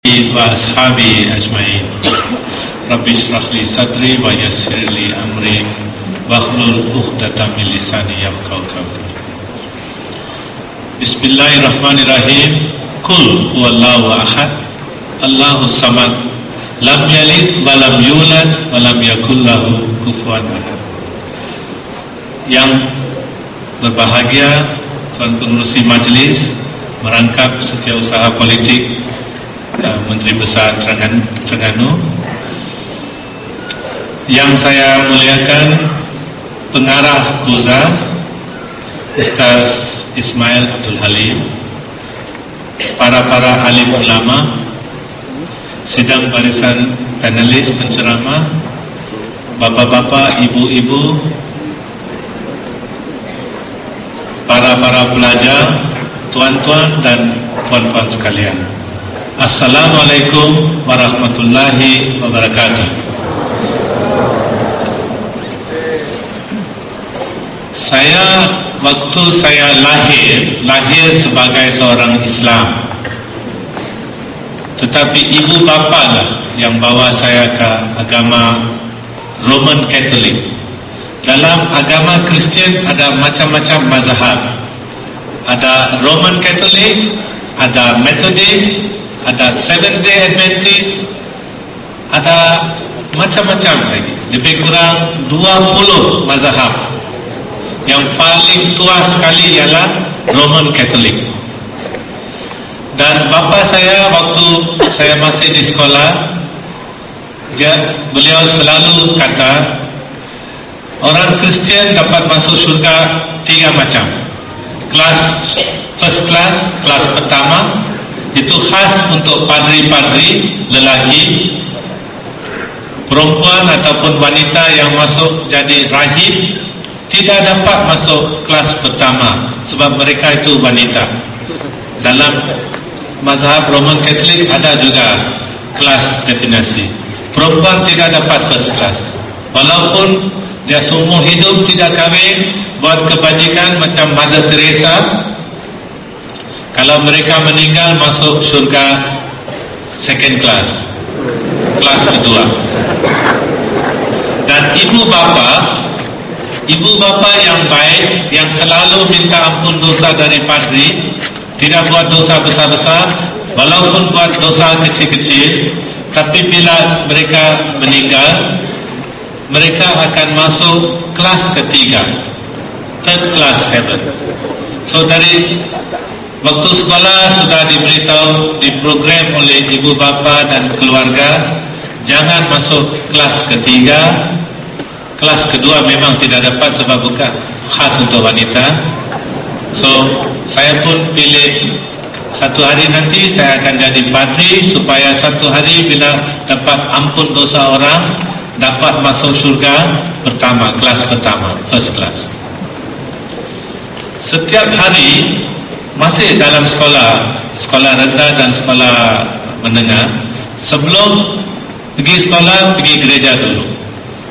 wa ashabi ajma'in. Rabbi shrah li sadri wa yassir li amri wahlul 'uqdatam min lisani yafqahu qawli. Bismillahirrahmanirrahim. Qul huwallahu ahad, Allahus samad, lam yalid wa lam yulad wa lam yakul lahu kufuwan ahad. Yang berbahagia Tuan Pengerusi Majlis, merangkap Setiausaha Politik Menteri Besar Terengganu, yang saya muliakan Pengarah Kuza Ustaz Ismail Abdul Halim, para alim ulama, sidang barisan panelis penceramah, bapak-bapak, ibu-ibu, para pelajar, tuan-tuan dan puan-puan sekalian. Assalamualaikum warahmatullahi wabarakatuh. Waktu saya lahir sebagai seorang Islam, tetapi ibu bapa lah yang bawa saya ke agama Roman Catholic. Dalam agama Kristian ada macam-macam mazhab. Ada Roman Catholic, ada Methodist, ada Seventh Day Adventist, ada macam-macam lagi. Lebih kurang 20 mazhab. Yang paling tua sekali ialah Roman Catholic. Dan bapa saya waktu saya masih di sekolah, beliau selalu kata orang Kristian dapat masuk syurga 3 macam. First class, kelas pertama, itu khas untuk padri-padri lelaki. Perempuan ataupun wanita yang masuk jadi rahib tidak dapat masuk kelas pertama sebab mereka itu wanita. Dalam mazhab Roman Catholic ada juga kelas definisi. Perempuan tidak dapat first class, walaupun dia seumur hidup tidak kahwin, buat kebajikan macam Mother Teresa. Kalau mereka meninggal masuk syurga second class, kelas kedua. Dan ibu bapa yang baik, yang selalu minta ampun dosa dari padri, tidak buat dosa besar-besar, walaupun buat dosa kecil-kecil, tapi bila mereka meninggal, mereka akan masuk kelas ketiga, third class heaven. So dari waktu sekolah sudah diberitahu, diprogram oleh ibu bapa dan keluarga, jangan masuk kelas ketiga. Kelas kedua memang tidak dapat sebab bukan khas untuk wanita. So saya pun pilih satu hari nanti saya akan jadi padri, supaya satu hari bila dapat ampun dosa orang, dapat masuk syurga pertama, kelas pertama, first class. Setiap hari masih dalam sekolah rendah dan sekolah menengah, sebelum pergi sekolah, pergi gereja dulu.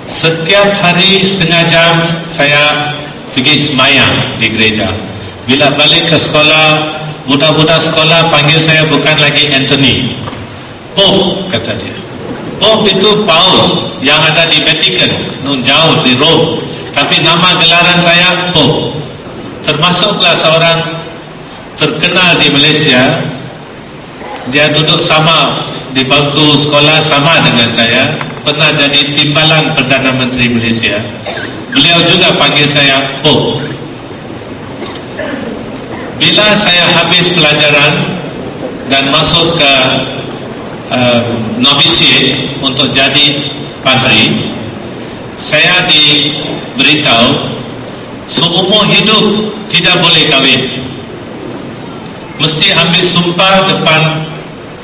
Setiap hari setengah jam saya pergi sembahyang di gereja. Bila balik ke sekolah, budak-budak sekolah panggil saya bukan lagi Anthony, Pope, kata dia. Pope itu paus yang ada di Vatican, jauh di Rome. Tapi nama gelaran saya Pope. Termasuklah seorang terkenal di Malaysia. Dia duduk sama di bangku sekolah sama dengan saya, pernah jadi timbalan Perdana Menteri Malaysia. Beliau juga panggil saya Pope. Bila saya habis pelajaran dan masuk ke novitiate untuk jadi padri, saya diberitahu seumur hidup tidak boleh kahwin. Mesti ambil sumpah depan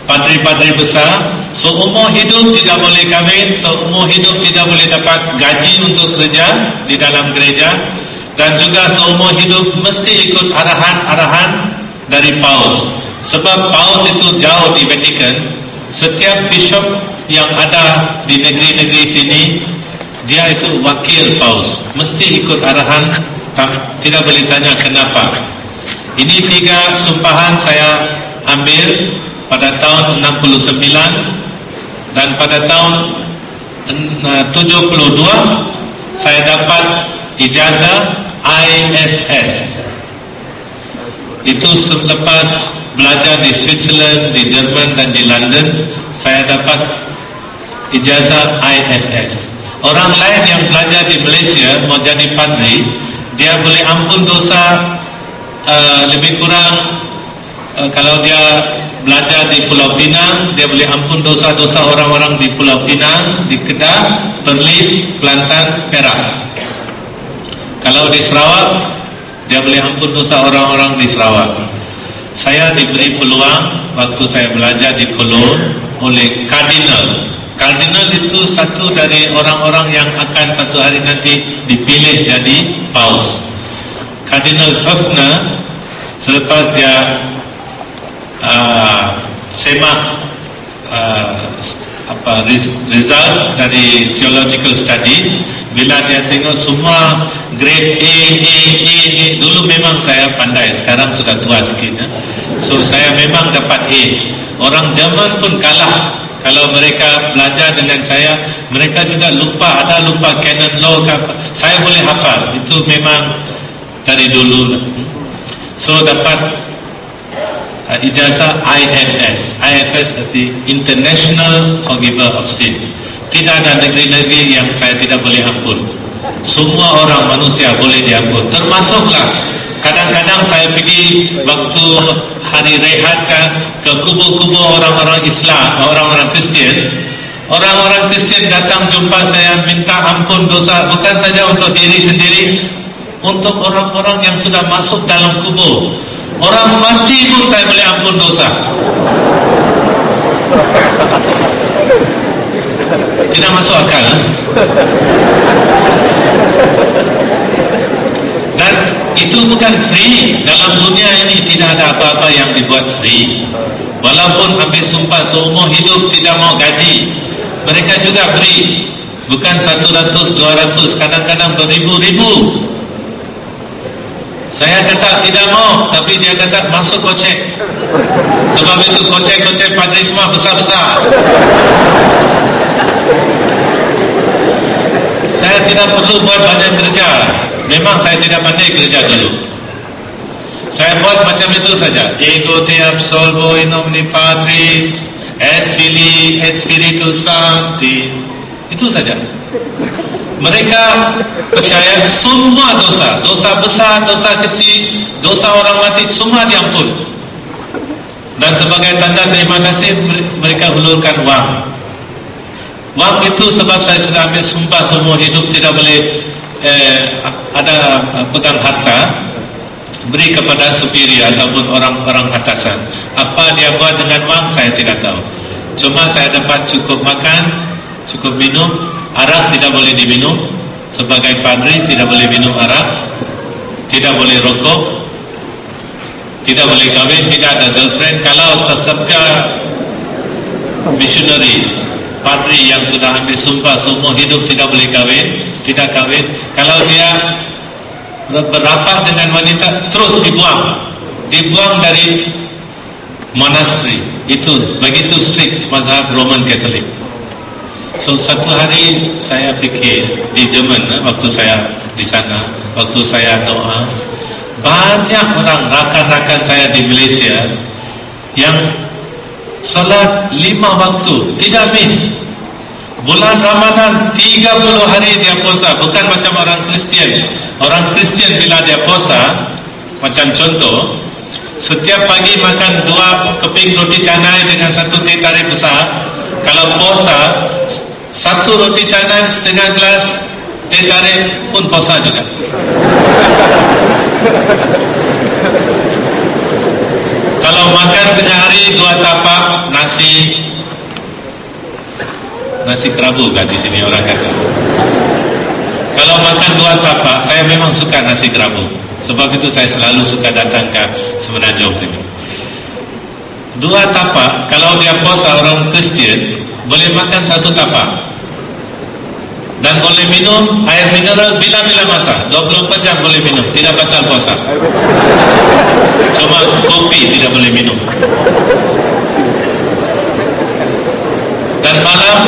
padri-padri besar, seumur hidup tidak boleh kahwin, seumur hidup tidak boleh dapat gaji untuk kerja di dalam gereja, dan juga seumur hidup mesti ikut arahan-arahan dari paus. Sebab paus itu jauh di Vatican. Setiap bishop yang ada di negeri-negeri sini, dia itu wakil paus, mesti ikut arahan, tidak boleh tanya kenapa. Ini 3 sumpahan saya ambil pada tahun 69, dan pada tahun 72 saya dapat ijazah IFS. Itu selepas belajar di Switzerland, di Jerman dan di London, saya dapat ijazah IFS. Orang lain yang belajar di Malaysia mau jadi padri, dia boleh ampun dosa lebih kurang kalau dia belajar di Pulau Pinang, dia boleh ampun dosa-dosa orang-orang di Pulau Pinang, di Kedah, Perlis, Kelantan, Perak. Kalau di Sarawak, dia boleh ampun dosa orang-orang di Sarawak. Saya diberi peluang waktu saya belajar di Cologne oleh Kardinal. Kardinal itu satu dari orang-orang yang akan satu hari nanti dipilih jadi paus. Kardinal Höfner, selepas dia semak result dari theological studies, bila dia tengok semua grade A, dulu memang saya pandai, sekarang sudah tua sikit ya. So saya memang dapat A. Orang Jerman pun kalah. Kalau mereka belajar dengan saya, mereka juga lupa, ada lupa canon law ke apa. Saya boleh hafal, itu memang dari dulu. So dapat ijazah IFS. IFS arti International Forgiver of Sin. Tidak ada negeri-negeri yang saya tidak boleh ampun. Semua orang manusia boleh diampun. Termasuklah kadang-kadang saya pergi waktu hari rehat ke kubur-kubur orang-orang Islam, orang-orang Kristian. Orang-orang Kristian datang jumpa saya minta ampun dosa, bukan saja untuk diri sendiri, untuk orang-orang yang sudah masuk dalam kubur. Orang mati pun saya boleh ampun dosa. Tidak masuk akal. Dan itu bukan free. Dalam dunia ini tidak ada apa-apa yang dibuat free. Walaupun ambil sumpah seumur hidup tidak mau gaji, mereka juga beri. Bukan 100, 200, kadang-kadang beribu-ribu. Saya kata tidak mau, tapi dia kata masuk kocek. Sebab itu kocek-kocek padri semua besar-besar. Saya tidak perlu buat banyak kerja. Memang saya tidak pandai kerja dulu. Saya buat macam itu saja. Ego te absolvo in nomine Patris et Filii et Spiritus Sancti. Itu saja. Mereka percaya semua dosa, dosa besar, dosa kecil, dosa orang mati, semua diampun. Dan sebagai tanda terima kasih, mereka hulurkan wang. Wang itu sebab saya sudah ambil sumpah seumur hidup tidak boleh ada pegang harta, beri kepada superior ataupun orang-orang atasan. Apa dia buat dengan wang saya tidak tahu. Cuma saya dapat cukup makan, cukup minum. Arak tidak boleh diminum. Sebagai padri tidak boleh minum arak, tidak boleh rokok, tidak boleh kahwin, tidak ada girlfriend. Kalau sesabda missionary, padri yang sudah ambil sumpah seumur hidup tidak boleh kahwin, tidak kahwin. Kalau dia berapat dengan wanita, terus dibuang dari monastery. Itu begitu strict mazhab Roman Catholic. So satu hari saya fikir di Jerman, waktu saya di sana, waktu saya doa, banyak orang rakan-rakan saya di Malaysia yang salat 5 waktu tidak miss. Bulan Ramadan 30 hari dia puasa. Bukan macam orang Kristian. Orang Kristian bila dia puasa, macam contoh, setiap pagi makan 2 keping roti canai dengan 1 teh tarik besar. Kalau puasa, 1 roti canai setengah gelas teh tarik pun puasa juga. Kalau makan tengah hari 2 tapak nasi kerabu kan di sini orang kata. Kalau makan 2 tapak, saya memang suka nasi kerabu. Sebab itu saya selalu suka datang ke Semenanjung sini. 2 tapak, kalau dia puasa orang Kristian boleh makan 1 tapak. Dan boleh minum air mineral bila-bila masa, 24 jam boleh minum, tidak batal puasa. Cuma kopi tidak boleh minum. Dan malam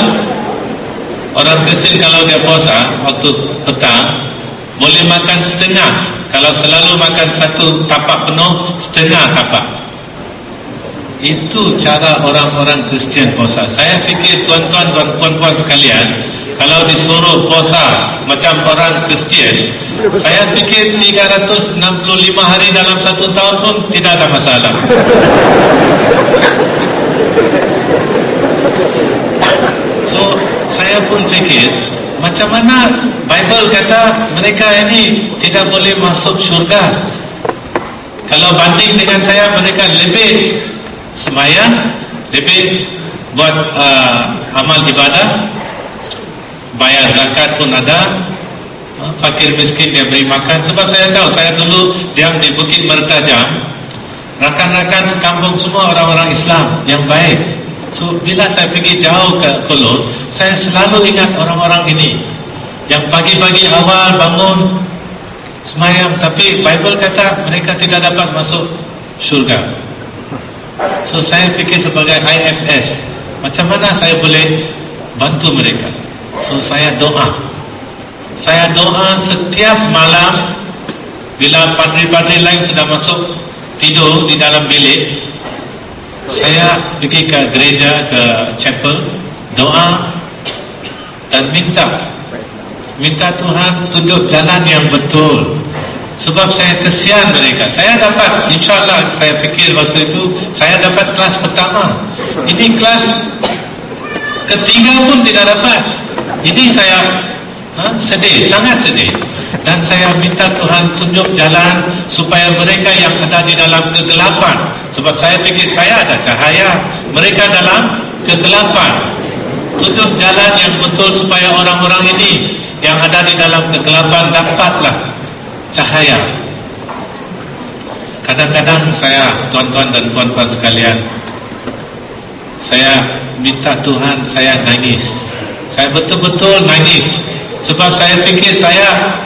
orang Kristian kalau dia puasa waktu petang boleh makan setengah. Kalau selalu makan satu tapak penuh, setengah tapak. Itu cara orang-orang Kristian puasa. Saya fikir tuan-tuan dan puan-puan sekalian, kalau disuruh puasa macam orang Kristian, saya fikir 365 hari dalam satu tahun pun tidak ada masalah. So, saya pun fikir, macam mana Bible kata mereka ini tidak boleh masuk syurga. Kalau banding dengan saya, mereka lebih sembahyang, lebih buat amal ibadah, bayar zakat pun ada, fakir miskin dia beri makan. Sebab saya tahu, saya dulu diam di Bukit Mertajam, rakan-rakan sekampung semua orang-orang Islam yang baik. So bila saya pergi jauh ke Kolot, saya selalu ingat orang-orang ini yang pagi-pagi awal bangun semayang, tapi Bible kata mereka tidak dapat masuk syurga. So saya fikir sebagai IFS, macam mana saya boleh bantu mereka? So saya doa setiap malam. Bila padri-padri lain sudah masuk tidur di dalam bilik, saya pergi ke gereja, ke chapel, doa dan minta Tuhan tunjuk jalan yang betul. Sebab saya kesian mereka. Saya dapat, insyaAllah saya fikir waktu itu saya dapat kelas pertama. Ini kelas ketiga pun tidak dapat. Ini saya sedih, sangat sedih. Dan saya minta Tuhan tunjuk jalan supaya mereka yang ada di dalam kegelapan, sebab saya fikir saya ada cahaya, mereka dalam kegelapan. Tunjuk jalan yang betul supaya orang-orang ini yang ada di dalam kegelapan dapatlah cahaya. Kadang-kadang saya, tuan-tuan dan puan-puan sekalian, saya minta Tuhan, saya nangis. Saya betul-betul nangis. Sebab saya fikir saya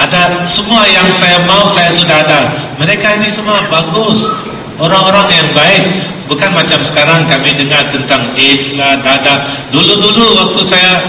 ada semua yang saya mau, saya sudah ada. Mereka ini semua bagus, orang-orang yang baik. Bukan macam sekarang kami dengar tentang AIDS lah, dada. Dulu-dulu waktu saya